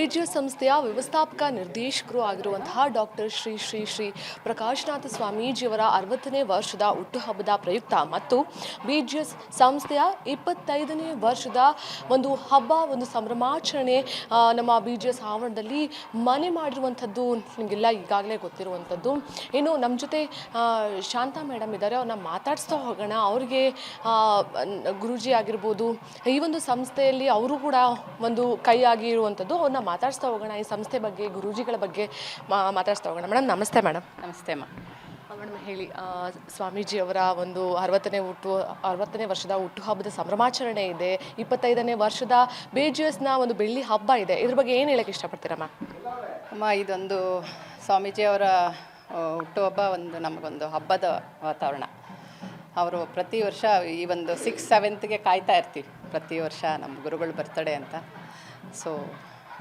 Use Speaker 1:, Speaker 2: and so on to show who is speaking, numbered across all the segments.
Speaker 1: BGS ಸಂಸ್ಥೆಯ ವ್ಯವಸ್ಥಾಪಕ ನಿರ್ದೇಶಕರು ಆಗಿರುವಂತಹ ಡಾಕ್ಟರ್ ಶ್ರೀ ಪ್ರಕಾಶನಾಥ ಸ್ವಾಮೀಜಿಯವರ 60ನೇ ವರ್ಷದ ಹುಟ್ಟುಹಬ್ಬದ ಪ್ರಯುಕ್ತ ಮತ್ತು BGS ಸಂಸ್ಥೆಯ 25ನೇ ವರ್ಷದ ಒಂದು ಹಬ್ಬ ಒಂದು ಸಂಭ್ರಮಾಚರಣೆ ನಮ್ಮ BGS ಆವರಣದಲ್ಲಿ ಮನೆ ಮಾಡಿರುವಂಥದ್ದು ನಿಮಗೆಲ್ಲ ಈಗಾಗಲೇ ಗೊತ್ತಿರುವಂಥದ್ದು. ಇನ್ನು ನಮ್ಮ ಜೊತೆ ಶಾಂತಾ ಮೇಡಮ್ ಇದ್ದಾರೆ, ಅವ್ರನ್ನ ಮಾತಾಡಿಸ್ತಾ ಹೋಗೋಣ. ಅವ್ರಿಗೆ ಗುರೂಜಿ ಆಗಿರ್ಬೋದು, ಈ ಒಂದು ಸಂಸ್ಥೆಯಲ್ಲಿ ಅವರು ಕೂಡ ಒಂದು ಕೈ ಆಗಿರುವಂಥದ್ದು. ಅವ್ರನ್ನ ಮಾತಾಡಿಸ್ತಾ ಹೋಗೋಣ, ಈ ಸಂಸ್ಥೆ ಬಗ್ಗೆ, ಗುರೂಜಿಗಳ ಬಗ್ಗೆ ಮಾತಾಡಿಸ್ತಾ ಹೋಗೋಣ. ಮೇಡಮ್ ನಮಸ್ತೆ. ಮೇಡಮ್
Speaker 2: ನಮಸ್ತೆ ಅಮ್ಮ.
Speaker 1: ಮೇಡಮ್ ಹೇಳಿ, ಸ್ವಾಮೀಜಿಯವರ ಒಂದು 60ನೇ ವರ್ಷದ ಹುಟ್ಟುಹಬ್ಬದ ಸಂಭ್ರಮಾಚರಣೆ ಇದೆ, 25ನೇ ವರ್ಷದ BGSನ ಒಂದು ಬೆಳ್ಳಿ ಹಬ್ಬ ಇದೆ, ಇದ್ರ ಬಗ್ಗೆ ಏನು ಹೇಳಕ್ಕೆ ಇಷ್ಟಪಡ್ತೀರಮ್ಮ?
Speaker 2: ಅಮ್ಮ, ಇದೊಂದು ಸ್ವಾಮೀಜಿಯವರ ಹುಟ್ಟುಹಬ್ಬ ನಮಗೊಂದು ಹಬ್ಬದ ವಾತಾವರಣ. ಅವರು ಪ್ರತಿ ವರ್ಷ ಈ ಒಂದು 6th 7th ಕಾಯ್ತಾ ಇರ್ತೀವಿ, ಪ್ರತಿ ವರ್ಷ ನಮ್ಮ ಗುರುಗಳು ಬರ್ತಡೇ ಅಂತ. ಸೊ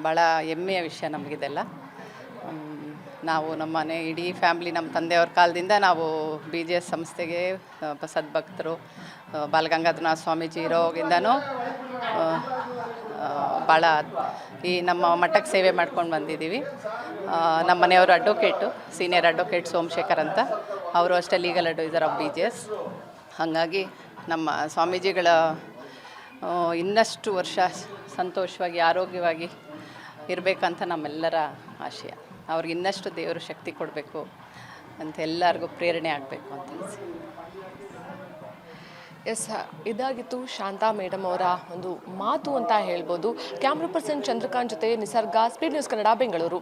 Speaker 2: ಭಾಳ ಹೆಮ್ಮೆಯ ವಿಷಯ ನಮಗಿದೆಲ್ಲ. ನಾವು ನಮ್ಮ ಮನೆ ಇಡೀ ಫ್ಯಾಮ್ಲಿ, ನಮ್ಮ ತಂದೆಯವ್ರ ಕಾಲದಿಂದ ನಾವು BGS ಸಂಸ್ಥೆಗೆ ಸದ್ಭಕ್ತರು. ಬಾಲಗಂಗಾಧರನಾಥ ಸ್ವಾಮೀಜಿ ಇರೋವಾಗಿಂದನೂ ಭಾಳ ಈ ನಮ್ಮ ಮಠಕ್ಕೆ ಸೇವೆ ಮಾಡ್ಕೊಂಡು ಬಂದಿದ್ದೀವಿ. ನಮ್ಮ ಮನೆಯವರು ಅಡ್ವೊಕೇಟು, ಸೀನಿಯರ್ ಅಡ್ವೊಕೇಟ್ ಸೋಮಶೇಖರ್ ಅಂತ, ಅವರು ಅಷ್ಟೇ ಲೀಗಲ್ ಅಡ್ವೈಸರ್ ಆಫ್ BGS. ಹಾಗಾಗಿ ನಮ್ಮ ಸ್ವಾಮೀಜಿಗಳ ಇನ್ನಷ್ಟು ವರ್ಷ ಸಂತೋಷವಾಗಿ ಆರೋಗ್ಯವಾಗಿ ಇರಬೇಕಂತ ನಮ್ಮೆಲ್ಲರ ಆಶಯ. ಅವ್ರಿಗೆ ಇನ್ನಷ್ಟು ದೇವರು ಶಕ್ತಿ ಕೊಡಬೇಕು ಅಂತ, ಎಲ್ಲರಿಗೂ ಪ್ರೇರಣೆ ಆಗಬೇಕು ಅಂತ ಅನಿಸಿ.
Speaker 1: ಎಸ್, ಇದಾಗಿತ್ತು ಶಾಂತಾ ಮೇಡಮ್ ಅವರ ಒಂದು ಮಾತು ಅಂತ ಹೇಳ್ಬೋದು. ಕ್ಯಾಮ್ರಾ ಪರ್ಸನ್ ಚಂದ್ರಕಾಂತ್ ಜೊತೆ ನಿಸರ್ಗ, ಸ್ಪೀಡ್ ನ್ಯೂಸ್ ಕನ್ನಡ, ಬೆಂಗಳೂರು.